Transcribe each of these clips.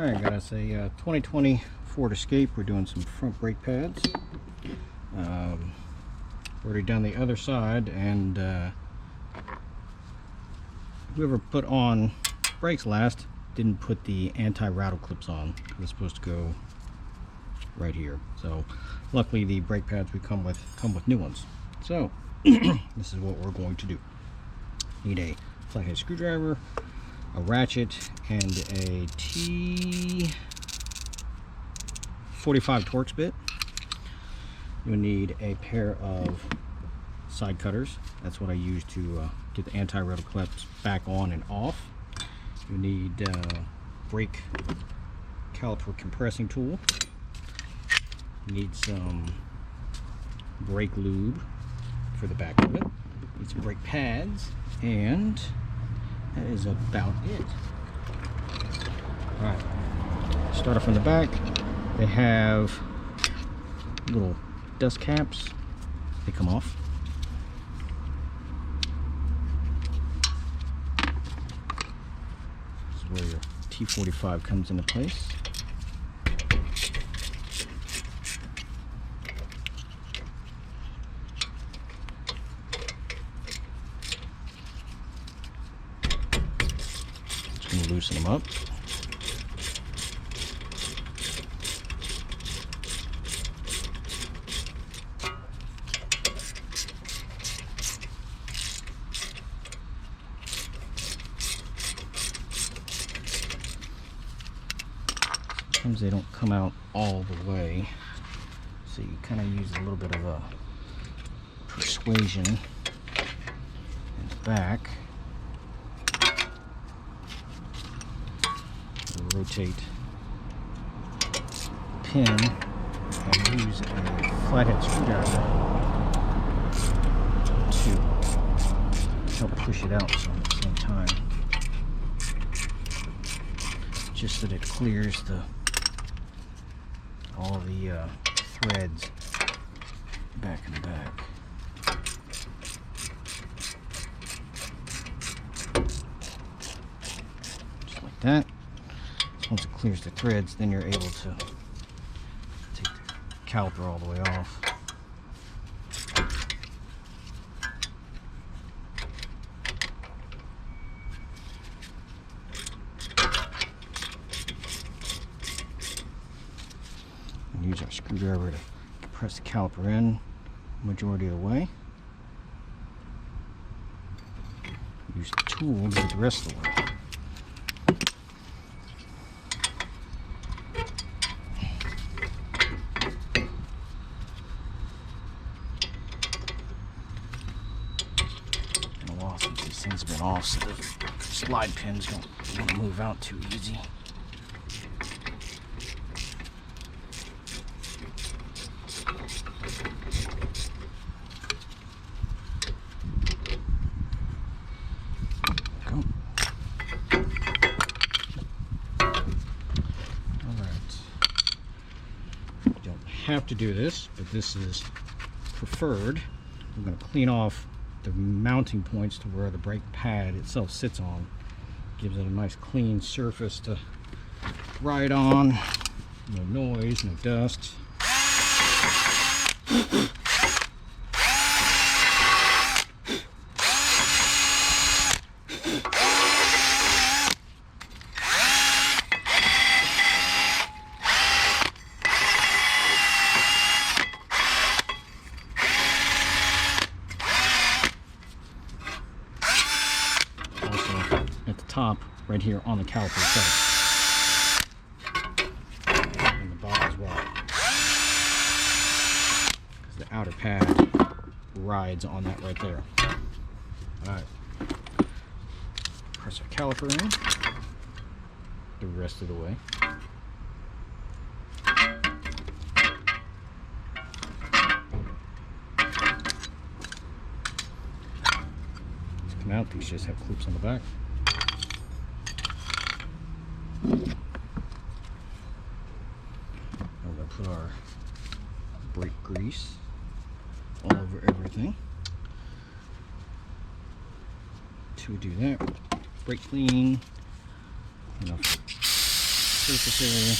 Alright guys, a 2020 Ford Escape. We're doing some front brake pads. Already done the other side, and whoever put on brakes last didn't put the anti-rattle clips on. It's supposed to go right here. So luckily the brake pads we come with new ones. So this is what we're going to do. Need a flathead screwdriver, a ratchet, and a T45 Torx bit. You'll need a pair of side cutters. That's what I use to get the anti-rattle clips back on and off. You need brake caliper compressing tool. You need some brake lube for the back of it. Need some brake pads, and that is about it. Alright, start off from the back. They have little dust caps. They come off. This is where your T45 comes into place. Just going to loosen them up. Sometimes they don't come out all the way, so you kind of use a little bit of a persuasion in the back. You'll rotate the pin and use a flathead screwdriver to help push it out at the same time, just so that it clears all the threads back in the back. Just like that. Once it clears the threads, then you're able to take the caliper all the way off. Use our screwdriver to press the caliper in majority of the way. Use the tool to do the rest of the way. Been a while since these things have been off, so the slide pins don't want to move out too easy. Have to do this, but this is preferred. I'm going to clean off the mounting points to where the brake pad itself sits on. Gives it a nice clean surface to ride on. No noise, no dust. At the top, right here on the caliper itself, and the bottom as well, because the outer pad rides on that right there. Alright, press our caliper in the rest of the way. These come out, these just have clips on the back. We're going to put our brake grease all over everything. To do that, brake clean, enough surface area.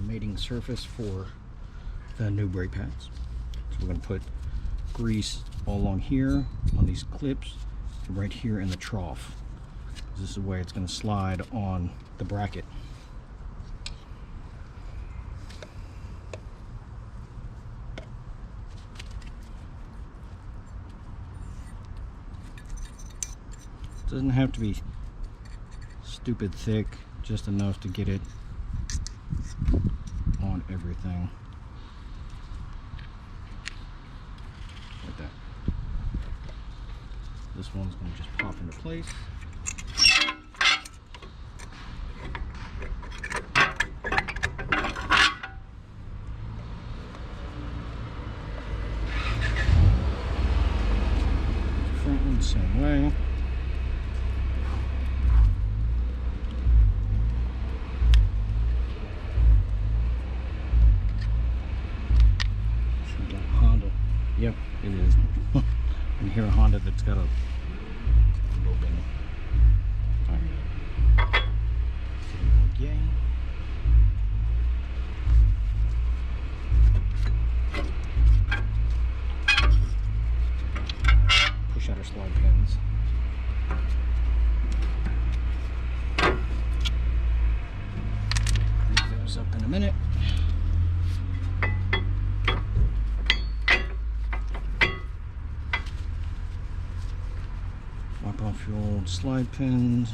Mating surface for the new brake pads. So we're going to put grease all along here on these clips and right here in the trough. This is the way it's going to slide on the bracket. It doesn't have to be stupid thick, just enough to get it on everything like that. This one's going to just pop into place. Front one, same way. Yep, it is. And here a Honda that's got a open. Okay. Push out our slide pins. Leave those up in a minute. Wipe off your old slide pins.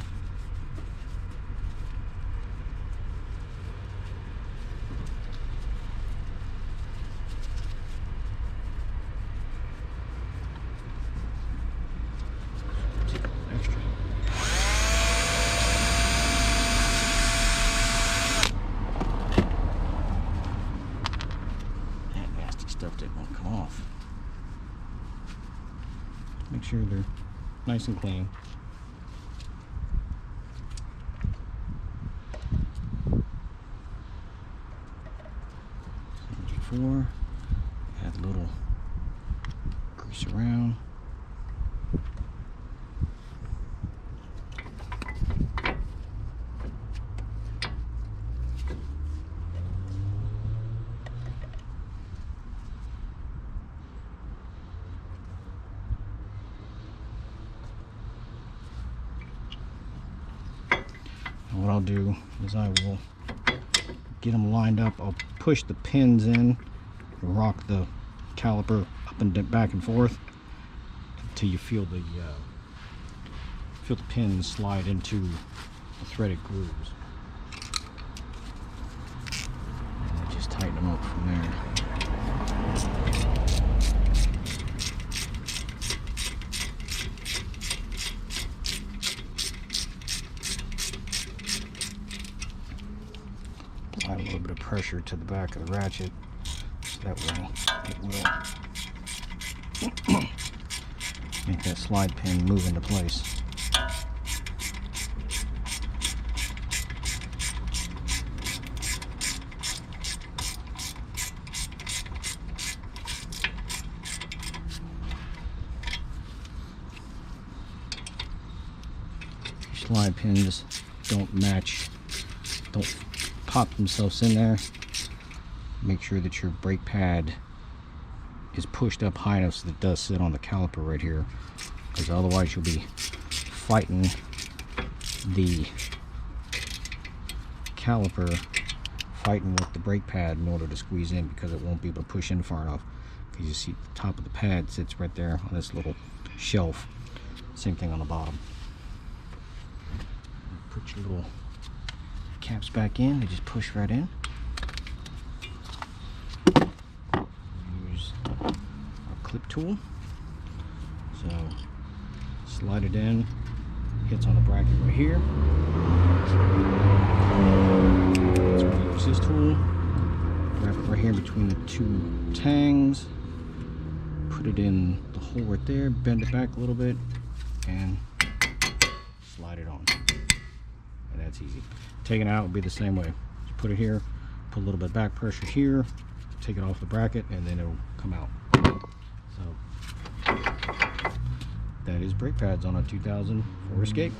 Extra. That nasty stuff that won't come off. Make sure they're nice and clean. Before, add a little grease around. What I'll do is I will get them lined up. I'll push the pins in, rock the caliper up and back and forth until you feel the pins slide into the threaded grooves. And I just tighten them up from there. Apply a little bit of pressure to the back of the ratchet, so that way it will make that slide pin move into place. Slide pins don't match, don't pop themselves in there. Make sure that your brake pad is pushed up high enough so that it does sit on the caliper right here, because otherwise you'll be fighting the caliper, fighting with the brake pad in order to squeeze in, because it won't be able to push in far enough. Because you see the top of the pad sits right there on this little shelf. Same thing on the bottom. Put your little caps back in, they just push right in. Use our clip tool. So slide it in, hits on the bracket right here. That's why I use this tool. Wrap it right here between the two tangs. Put it in the hole right there, bend it back a little bit, and slide it on. And that's easy. Taking it out will be the same way. Just put it here, put a little bit of back pressure here, take it off the bracket, and then it'll come out. So that is brake pads on a 2004 Escape.